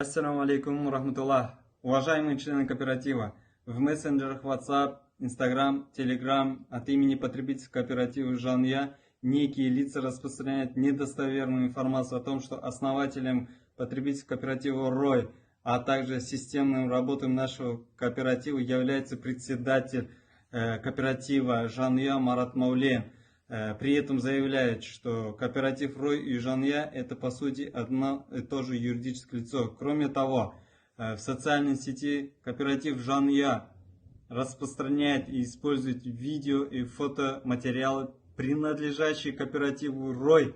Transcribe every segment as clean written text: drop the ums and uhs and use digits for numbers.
Ассаламу алейкум рахматуллах. Уважаемые члены кооператива, в мессенджерах WhatsApp, Instagram, Telegram от имени потребителей кооператива «Жанъя» некие лица распространяют недостоверную информацию о том, что основателем потребительского кооператива «Рой», а также системным работой нашего кооператива является председатель кооператива «Жанъя» Марат Маулен. При этом заявляет, что кооператив «Рой» и «Жанъя» это по сути одно и то же юридическое лицо. Кроме того, в социальной сети кооператив «Жанъя» распространяет и использует видео и фотоматериалы, принадлежащие кооперативу «Рой»,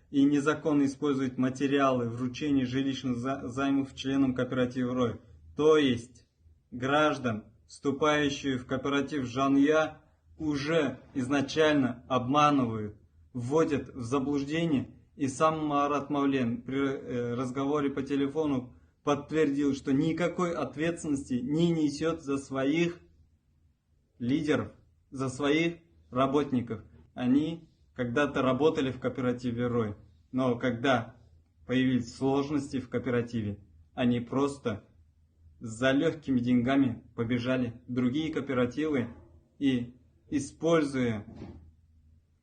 и незаконно использует материалы вручения жилищных займов членам кооператива «Рой». То есть граждан, вступающие в кооператив «Жанъя», уже изначально обманывают, вводят в заблуждение, и сам Марат Маулен при разговоре по телефону подтвердил, что никакой ответственности не несет за своих лидеров, за своих работников. Они когда-то работали в кооперативе «Рой», но когда появились сложности в кооперативе, они просто за легкими деньгами побежали в другие кооперативы и, используя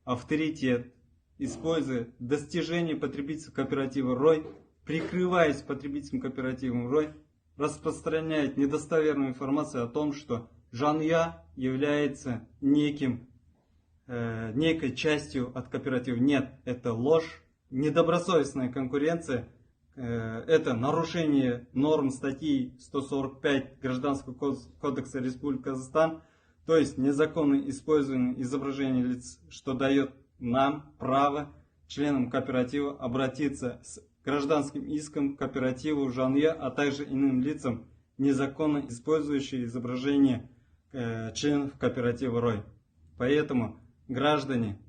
авторитет, используя достижения потребительского кооператива «Рой», прикрываясь потребительским кооперативом «Рой», распространяет недостоверную информацию о том, что «Жанъя» является некой частью от кооператива. Нет, это ложь, недобросовестная конкуренция, это нарушение норм статьи 145 Гражданского кодекса Республики Казахстан, то есть незаконное использование изображения лиц, что дает нам право, членам кооператива, обратиться с гражданским иском к кооперативу «Жанъя», а также иным лицам, незаконно использующие изображение членов кооператива «Рой». Поэтому, граждане,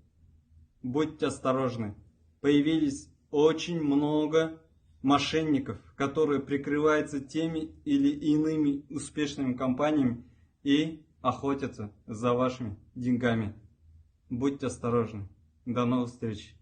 будьте осторожны. Появились очень много мошенников, которые прикрываются теми или иными успешными компаниями и охотятся за вашими деньгами. Будьте осторожны. До новых встреч.